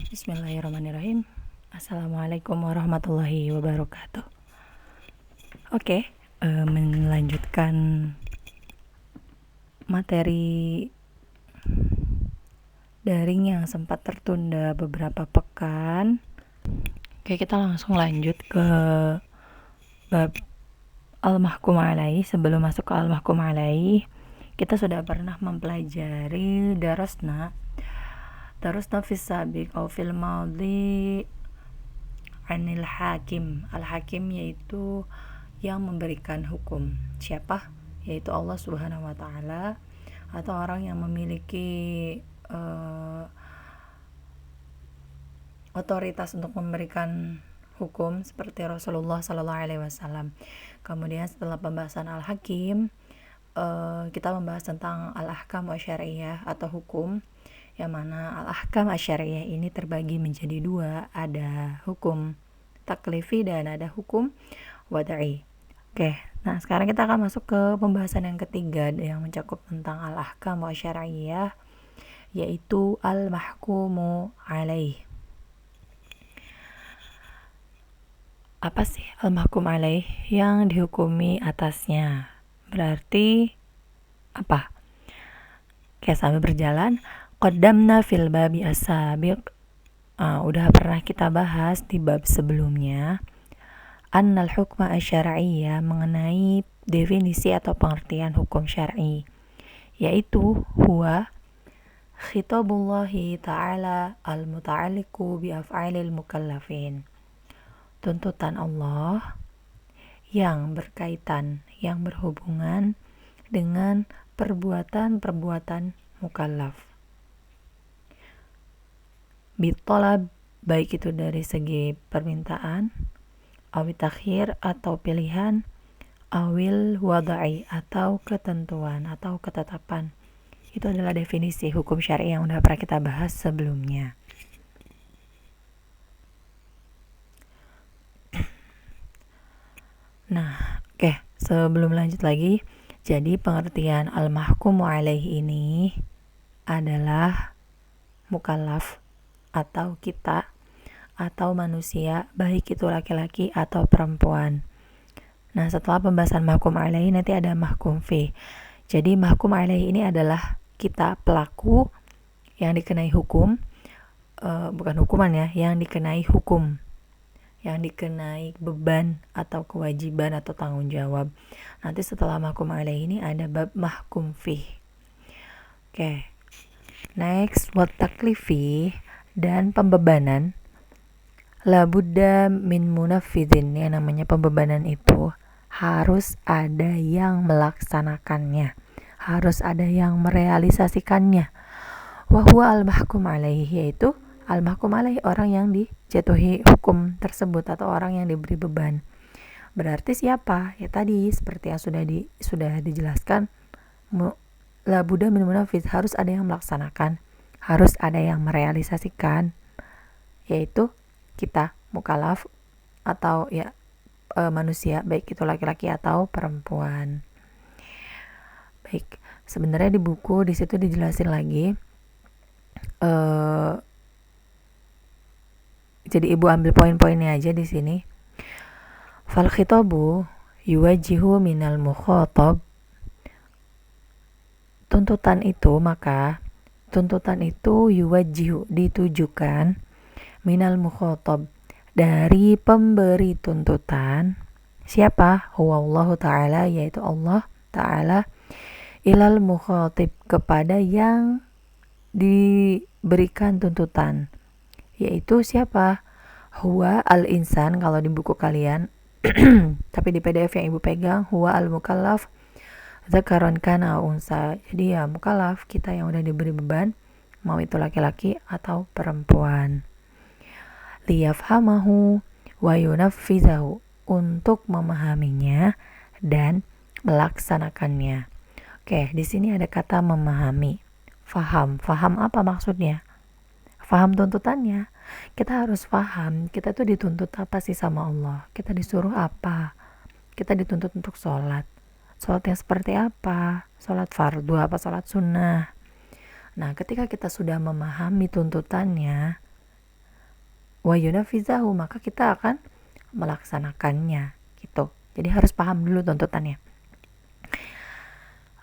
Bismillahirrahmanirrahim. Assalamualaikum warahmatullahi wabarakatuh. Oke, melanjutkan materi daring yang sempat tertunda beberapa pekan. Oke, kita langsung lanjut ke bab al-mahkum alaih. Sebelum masuk ke al-mahkum alaih, kita sudah pernah mempelajari darasna fis sabiq atau fil madhi anil hakim. Al-hakim yaitu yang memberikan hukum. Siapa? Yaitu Allah Subhanahu wa taala, atau orang yang memiliki otoritas untuk memberikan hukum seperti Rasulullah Sallallahu Alaihi Wasallam. Kemudian setelah pembahasan al-hakim, kita membahas tentang al-ahkam wasyariyah atau hukum, yang mana al-ahkam wasyariyah ini terbagi menjadi dua, ada hukum taklifi dan ada hukum wad'i. Oke, nah sekarang kita akan masuk ke pembahasan yang ketiga yang mencakup tentang al-ahkam wasyariyah, yaitu al-mahkumu alaih. Apa sih al-mahkum alaih? Yang dihukumi atasnya. Berarti apa? Oke, sambil berjalan, qaddamna fil babi as-sabiq, udah pernah kita bahas di bab sebelumnya, annal hukma asy-syar'iyyah, mengenai definisi atau pengertian hukum syar'i, yaitu huwa khitabullahi ta'ala al-muta'alliqu bi af'alil mukallafin, tuntutan Allah yang berkaitan, yang berhubungan dengan perbuatan-perbuatan mukallaf. Bitolab, baik itu dari segi permintaan, awit takhir atau pilihan, awil wada'i atau ketentuan atau ketetapan. Itu adalah definisi hukum syar'i yang udah pernah kita bahas sebelumnya. Nah, oke, sebelum lanjut lagi, jadi pengertian al-mahkumu alaih ini adalah mukallaf atau kita atau manusia, baik itu laki-laki atau perempuan. Nah, setelah pembahasan mahkum alaih nanti ada mahkum fi. Jadi mahkum alaih ini adalah kita pelaku yang dikenai hukum, bukan hukuman ya, yang dikenai hukum, yang dikenai beban atau kewajiban atau tanggung jawab. Nanti setelah mahkum alaih ini ada bab mahkum fi. Oke. Next, wat taklifi, dan pembebanan. La budda min munaffidhin, yang namanya pembebanan itu harus ada yang melaksanakannya, harus ada yang merealisasikannya. Wa huwa al-mahkum alaih, yaitu al-mahkum alaih orang yang dijatuhi hukum tersebut atau orang yang diberi beban. Berarti siapa? Ya tadi seperti yang sudah dijelaskan, la budda min munaffidh, harus ada yang melaksanakan, harus ada yang merealisasikan, yaitu kita mukallaf atau ya manusia, baik itu laki-laki atau perempuan. Baik, sebenarnya di buku di situ dijelasin lagi. Jadi ibu ambil poin-poinnya aja di sini. Fal khitabu yuwajihu minal mukhatab, tuntutan itu yuwajihu, ditujukan, minal mukhatab, dari pemberi tuntutan. Siapa? Huwa Allah ta'ala, yaitu Allah ta'ala, ilal mukhatib, kepada yang diberikan tuntutan, yaitu siapa? Huwa al-insan kalau di buku kalian tapi di PDF yang ibu pegang, huwa al-mukallaf dzakaron kana unsa. Jadi ya mukallaf, kita yang udah diberi beban, mau itu laki-laki atau perempuan. Liyafhamahu wa yunaffizahu, untuk memahaminya dan melaksanakannya. Oke, di sini ada kata memahami. Faham apa maksudnya? Faham tuntutannya. Kita harus paham, kita tuh dituntut apa sih sama Allah, kita disuruh apa, kita dituntut untuk sholat yang seperti apa, sholat fardu apa sholat sunnah. Nah, ketika kita sudah memahami tuntutannya, wa yunafizahu, maka kita akan melaksanakannya gitu. Jadi harus paham dulu tuntutannya.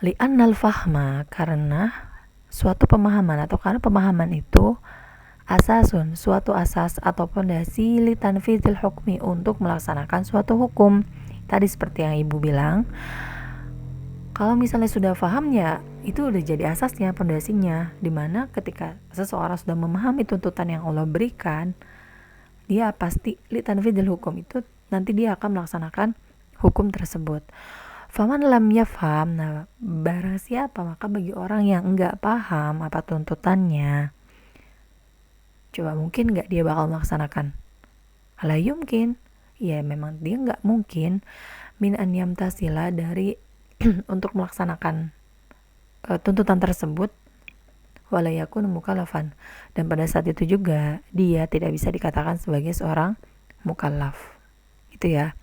Li'annal fahma, karena suatu pemahaman atau karena pemahaman itu asasun, suatu asas atau pondasi li tanfizil hukmi, untuk melaksanakan suatu hukum. Tadi seperti yang ibu bilang, kalau misalnya sudah paham ya itu udah jadi asasnya, pondasinya, dimana ketika seseorang sudah memahami tuntutan yang Allah berikan, dia pasti li tanfizil hukum, itu nanti dia akan melaksanakan hukum tersebut. Faman lam yafham, nah barang siapa, maka bagi orang yang enggak paham apa tuntutannya, coba mungkin enggak dia bakal melaksanakan? La yumkin, ya memang dia enggak mungkin, min an yamtasila, dari untuk melaksanakan tuntutan tersebut, wala yakun mukallafan, dan pada saat itu juga dia tidak bisa dikatakan sebagai seorang mukallaf. Itu ya.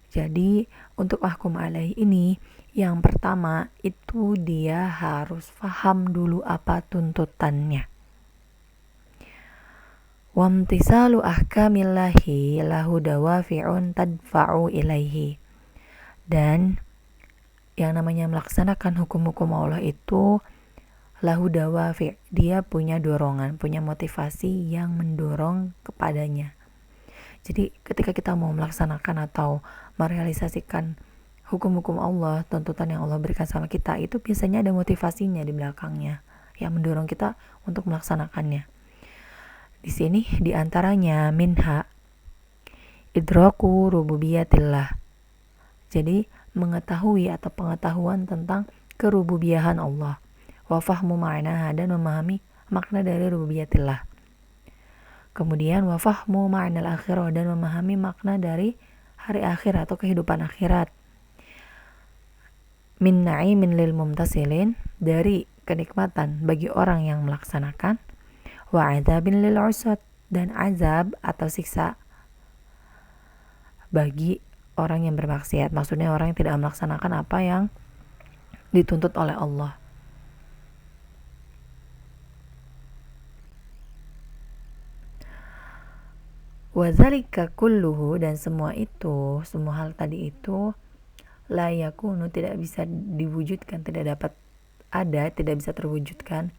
Jadi untuk mahkum alaih ini, yang pertama itu dia harus paham dulu apa tuntutannya. Wamtisalu ahkamillahi lahu dawafi'un tadfa'u ilaihi. Dan yang namanya melaksanakan hukum-hukum Allah itu lahu dawafi', dia punya dorongan, punya motivasi yang mendorong kepadanya. Jadi ketika kita mau melaksanakan atau merealisasikan hukum-hukum Allah, tuntutan yang Allah berikan sama kita, itu biasanya ada motivasinya di belakangnya yang mendorong kita untuk melaksanakannya. Di sini diantaranya minha idraku rububiyatillah, jadi mengetahui atau pengetahuan tentang kerububiyahan Allah, wa fahmu ma'naha, dan memahami makna dari rububiyatillah. Kemudian wa fahmu ma'nal akhirah, dan memahami makna dari hari akhir atau kehidupan akhirat. Min na'imin lil mumtasilin, dari kenikmatan bagi orang yang melaksanakan. Wa adzabin lil usad, dan azab atau siksa bagi orang yang bermaksiat. Maksudnya orang yang tidak melaksanakan apa yang dituntut oleh Allah. Wadzalika kulluhu, dan semua itu, semua hal tadi itu, la yakunu, tidak bisa diwujudkan, tidak dapat ada, tidak bisa terwujudkan,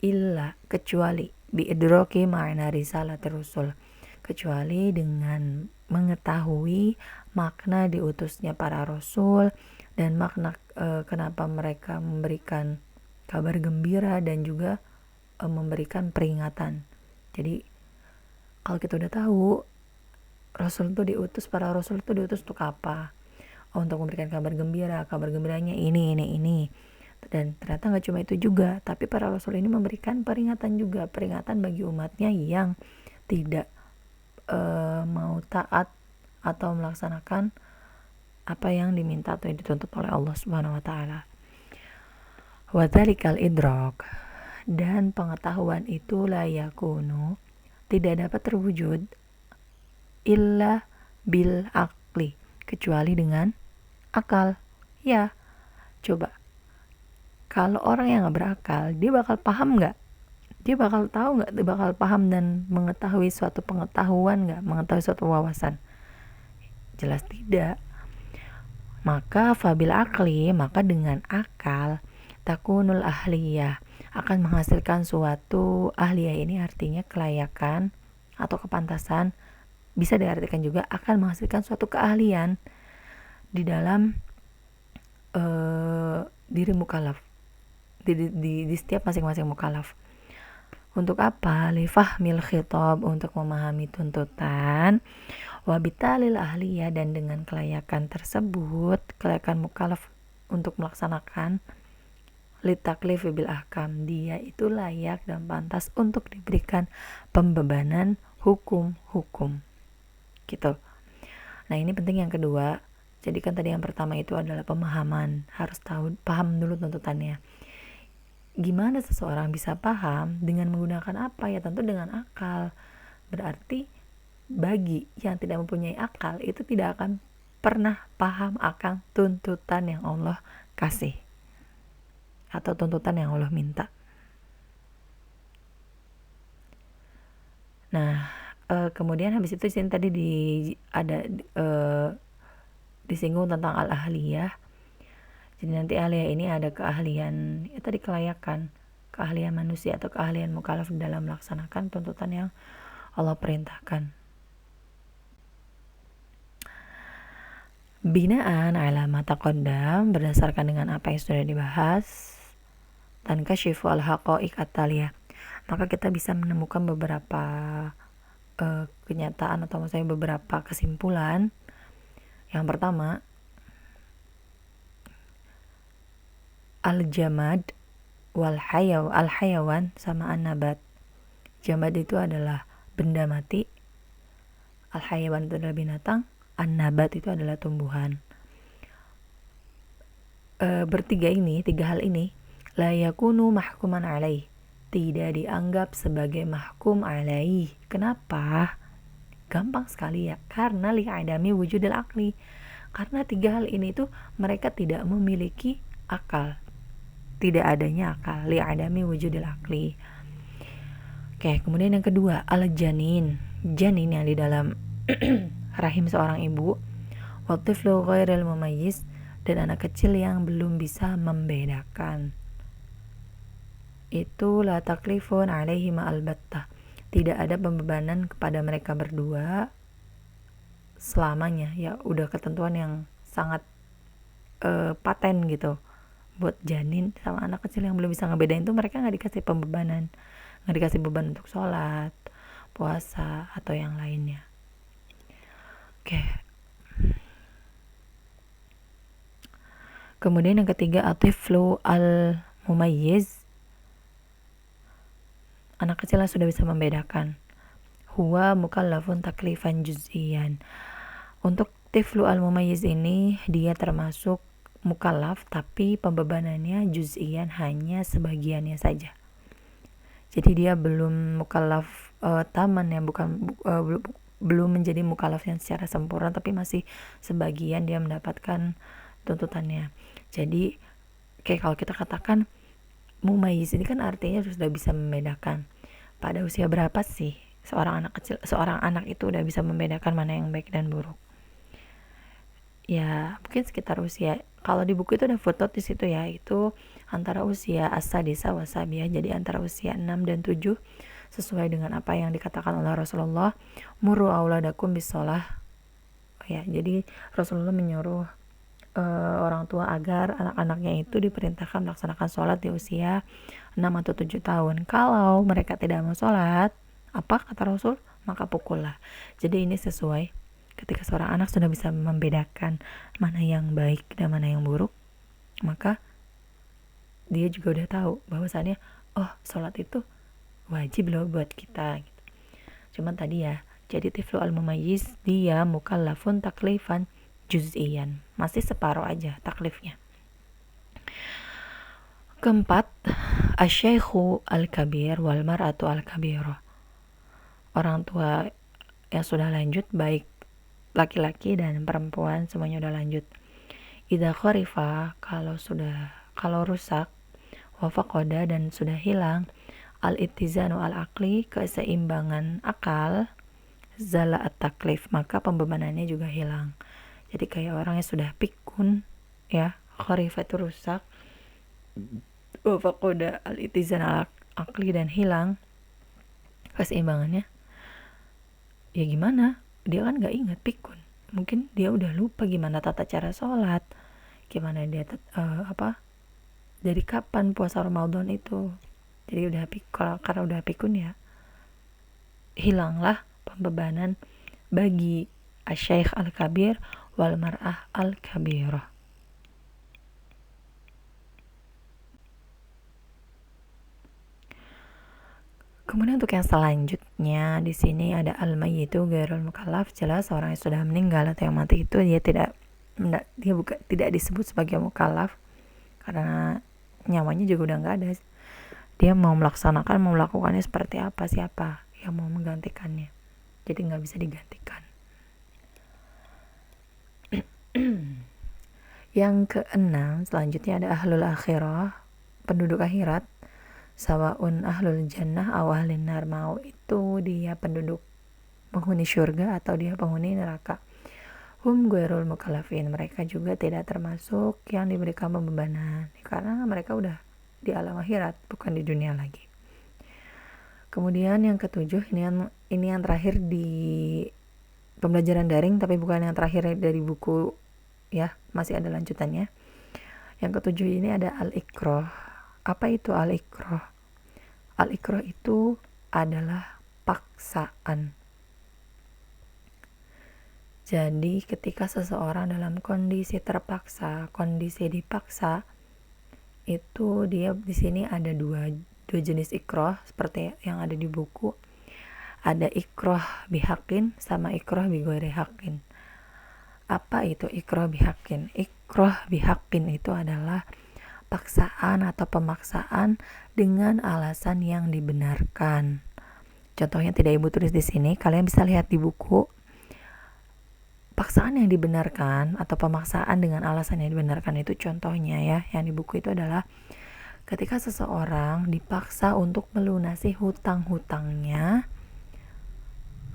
illa, kecuali, bi idraki ma'na risalatir rusul, kecuali dengan mengetahui makna diutusnya para rasul, dan makna kenapa mereka memberikan kabar gembira dan juga memberikan peringatan. Jadi kalau kita udah tahu rasul itu diutus, para rasul itu diutus untuk apa? Untuk memberikan kabar gembira, kabar gembiranya ini. Dan ternyata gak cuma itu juga, tapi para rasul ini memberikan peringatan juga, peringatan bagi umatnya yang tidak mau taat atau melaksanakan apa yang diminta atau yang dituntut oleh Allah Subhanahu wa taala. Wa dzalikal idrak, dan pengetahuan itu la yakunu, tidak dapat terwujud, illa bil akli, kecuali dengan akal. Ya, coba kalau orang yang gak berakal, dia bakal paham gak? Dia bakal tahu gak? Dia bakal paham dan mengetahui suatu pengetahuan gak? Mengetahui suatu wawasan? Jelas tidak. Maka fabil akli, maka dengan akal, takunul ahliyah, akan menghasilkan suatu ahliyah. Ini artinya kelayakan atau kepantasan, bisa diartikan juga akan menghasilkan suatu keahlian di dalam diri mukallaf, di setiap masing-masing mukallaf. Untuk apa? Li fahmil khitab, untuk memahami tuntutan, wa bitalil ahliyah, dan dengan kelayakan tersebut, kelayakan mukallaf untuk melaksanakan, li taklifi bil ahkam, dia itu layak dan pantas untuk diberikan pembebanan hukum-hukum gitu. Nah ini penting yang kedua. Jadi kan tadi yang pertama itu adalah pemahaman, harus tahu, paham dulu tuntutannya. Gimana seseorang bisa paham? Dengan menggunakan apa? Ya tentu dengan akal. Berarti bagi yang tidak mempunyai akal, itu tidak akan pernah paham akan tuntutan yang Allah kasih atau tuntutan yang Allah minta. Nah, Kemudian habis itu sini tadi ada disinggung tentang al-ahliyah. Jadi nanti ahliyah ini ada keahlian, ya tadi kelayakan, keahlian manusia atau keahlian mukallaf dalam melaksanakan tuntutan yang Allah perintahkan. Binaan ala ma taqaddam, berdasarkan dengan apa yang sudah dibahas, dan kasyifu al-haqa'iq at-taliyah, maka kita bisa menemukan beberapa kenyataan atau maksudnya beberapa kesimpulan. Yang pertama, al-jamad wal hayawan sama an-nabat. Jamad itu adalah benda mati, al-hayawan itu adalah binatang, an-nabat itu adalah tumbuhan. Tiga hal ini la yakunu mahkuman alaih, tidak dianggap sebagai mahkum alaih. Kenapa? Gampang sekali ya, karena li'adami wujudil akli, karena tiga hal ini tuh mereka tidak memiliki akal, tidak adanya akal, li'adami wujudil akli. Oke, kemudian yang kedua, al-janin, janin yang di dalam rahim seorang ibu, wa tiflu ghairil mumayyiz, dan anak kecil yang belum bisa membedakan. Itu la taklifun alaihi ma'albattah, tidak ada pembebanan kepada mereka berdua selamanya. Ya udah ketentuan yang sangat paten gitu. Buat janin sama anak kecil yang belum bisa ngebedain tuh mereka gak dikasih pembebanan, gak dikasih beban untuk sholat, puasa, atau yang lainnya. Oke. Kemudian yang ketiga, atiflu al-mumayyiz, anak kecil yang sudah bisa membedakan. Huwa mukallafun taklifan juz'iyan. Untuk tiflu al-mumayyiz ini dia termasuk mukallaf, tapi pembebanannya juz'iyan, hanya sebagiannya saja. Jadi dia belum mukallaf taman ya, belum menjadi mukallaf yang secara sempurna, tapi masih sebagian dia mendapatkan tuntutannya. Jadi kayak kalau kita katakan mumayyiz ini kan artinya sudah bisa membedakan. Pada usia berapa sih seorang anak itu udah bisa membedakan mana yang baik dan buruk? Ya mungkin sekitar usia, kalau di buku itu ada footnote di situ ya, itu antara usia as-sadisa wasabiyah, jadi antara usia 6 dan 7, sesuai dengan apa yang dikatakan oleh Rasulullah, muru auladakum bisolah. Ya, jadi Rasulullah menyuruh orang tua agar anak-anaknya itu diperintahkan melaksanakan sholat di usia 6 atau 7 tahun. Kalau mereka tidak mau sholat, apa kata Rasul? Maka pukullah. Jadi ini sesuai, ketika seorang anak sudah bisa membedakan mana yang baik dan mana yang buruk, maka dia juga udah tahu bahwasannya oh sholat itu wajib loh buat kita gitu. Cuman tadi ya, jadi tiflu al-mumayyiz dia mukallafun taklifan juz'iyan, masih separuh aja taklifnya. Keempat, asyaikhu al-kabir wal mar'atu al-kabirah, orang tua yang sudah lanjut, baik laki-laki dan perempuan semuanya udah lanjut. Idza kharifa, kalau rusak, wa faqada, dan sudah hilang, al-ittizanu al-aqli, keseimbangan akal, zala at-taklif, maka pembebanannya juga hilang. Jadi kayak orang yang sudah pikun ya, kharifa itu rusak, wa faqada al-ittizan al-aqli, dan hilang keseimbangannya, ya gimana? Dia kan gak ingat pikun, mungkin dia udah lupa gimana tata cara sholat, gimana dia dari kapan puasa Ramadan itu. Jadi karena udah pikun ya, hilanglah pembebanan bagi asyaikh al-kabir wal mar'ah al-kabirah. Kemudian untuk yang selanjutnya di sini ada al-mayyitu ghairul mukallaf, jelas orang yang sudah meninggal atau yang mati itu dia tidak disebut sebagai mukallaf karena nyawanya juga udah nggak ada. Dia mau melakukannya seperti apa, siapa yang mau menggantikannya, jadi nggak bisa digantikan. Yang keenam selanjutnya ada ahlul akhirah, penduduk akhirat, sawaun ahlul jannah aw ahlin nar, mau itu dia penduduk penghuni surga atau dia penghuni neraka. Hum ghairul mukallafin, mereka juga tidak termasuk yang diberikan pembebanan karena mereka udah di alam akhirat, bukan di dunia lagi. Kemudian yang ketujuh, ini yang terakhir di pembelajaran daring, tapi bukan yang terakhir dari buku ya, masih ada lanjutannya. Yang ketujuh ini ada al-ikrah. Apa itu al-ikrah? Al-ikrah itu adalah paksaan. Jadi ketika seseorang dalam kondisi terpaksa, kondisi dipaksa, itu dia di sini ada dua jenis ikrah seperti yang ada di buku. Ada ikrah bihaqqin sama ikrah bighairi haqqin. Apa itu ikrah bihaqqin? Ikrah bihaqqin itu adalah paksaan atau pemaksaan dengan alasan yang dibenarkan. Contohnya tidak ibu tulis di sini, kalian bisa lihat di buku. Paksaan yang dibenarkan atau pemaksaan dengan alasan yang dibenarkan itu contohnya ya, yang di buku itu adalah ketika seseorang dipaksa untuk melunasi hutang-hutangnya,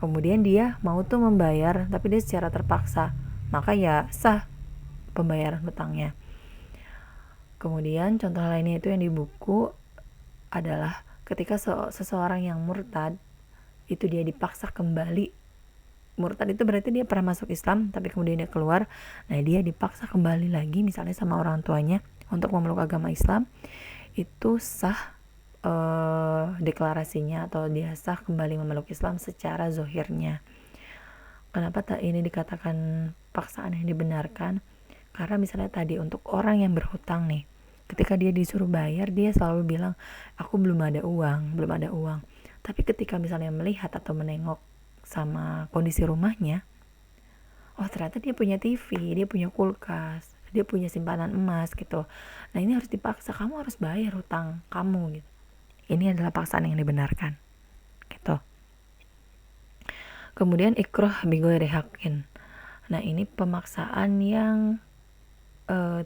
kemudian dia mau tuh membayar tapi dia secara terpaksa, maka ya sah pembayaran hutangnya. Kemudian contoh lainnya itu yang di buku adalah ketika seseorang yang murtad itu dia dipaksa kembali. Murtad itu berarti dia pernah masuk Islam tapi kemudian dia keluar. Nah, dia dipaksa kembali lagi misalnya sama orang tuanya untuk memeluk agama Islam. Itu sah deklarasinya atau dia sah kembali memeluk Islam secara zohirnya. Kenapa ini dikatakan paksaan yang dibenarkan? Karena misalnya tadi untuk orang yang berhutang nih, ketika dia disuruh bayar dia selalu bilang aku belum ada uang. Tapi ketika misalnya melihat atau menengok sama kondisi rumahnya, oh ternyata dia punya TV, dia punya kulkas, dia punya simpanan emas gitu. Nah ini harus dipaksa, kamu harus bayar hutang kamu gitu. Ini adalah paksaan yang dibenarkan gitu. Kemudian ikrah bighairi haqqin. Nah ini pemaksaan yang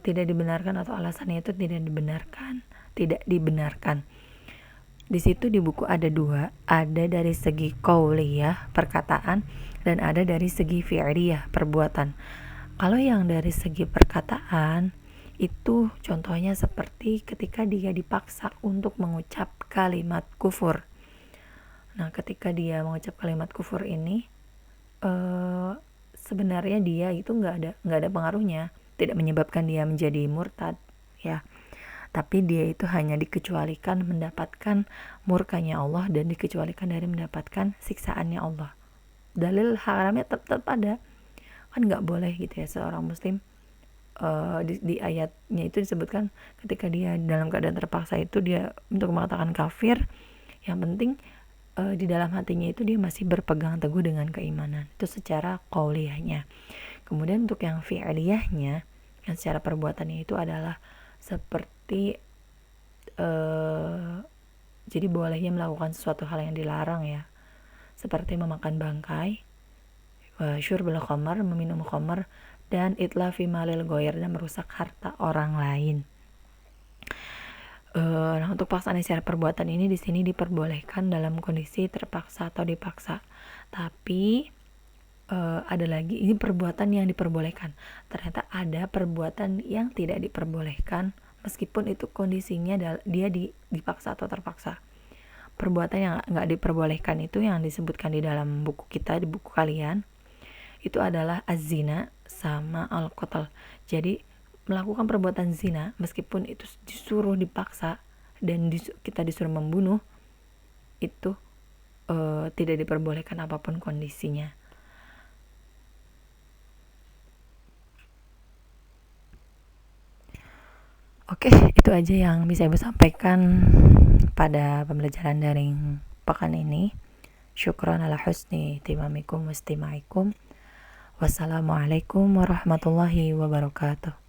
tidak dibenarkan atau alasannya itu tidak dibenarkan. Di situ di buku ada dua, ada dari segi qauliyah, perkataan, dan ada dari segi fi'liyah, perbuatan. Kalau yang dari segi perkataan, itu contohnya seperti ketika dia dipaksa untuk mengucap kalimat kufur. Nah, ketika dia mengucap kalimat kufur ini, sebenarnya dia itu nggak ada pengaruhnya, tidak menyebabkan dia menjadi murtad, ya. Tapi dia itu hanya dikecualikan mendapatkan murkanya Allah dan dikecualikan dari mendapatkan siksaannya Allah. Dalil haramnya tetap ada, kan nggak boleh gitu ya seorang muslim. Di ayatnya itu disebutkan ketika dia dalam keadaan terpaksa itu dia untuk mengatakan kafir, yang penting di dalam hatinya itu dia masih berpegang teguh dengan keimanan. Itu secara qauliyahnya. Kemudian untuk yang fi'liyahnya, yang secara perbuatannya itu adalah seperti jadi bolehnya melakukan sesuatu hal yang dilarang ya, seperti memakan bangkai, syurbul khamar, meminum khamar, dan itlafi malil ghair, dan merusak harta orang lain. Nah untuk paksaan secara perbuatan ini di sini diperbolehkan dalam kondisi terpaksa atau dipaksa. Tapi ada lagi, ini perbuatan yang diperbolehkan. Ternyata ada perbuatan yang tidak diperbolehkan meskipun itu kondisinya dia dipaksa atau terpaksa. Perbuatan yang nggak diperbolehkan itu yang disebutkan di dalam buku kita, di buku kalian, itu adalah az-zina sama al-qatl. Jadi melakukan perbuatan zina meskipun itu disuruh dipaksa dan kita disuruh membunuh, itu tidak diperbolehkan apapun kondisinya. Oke, itu aja yang bisa Ibu sampaikan pada pembelajaran daring pekan ini. Syukran ala husni timamikum wastimaikum. Wassalamualaikum warahmatullahi wabarakatuh.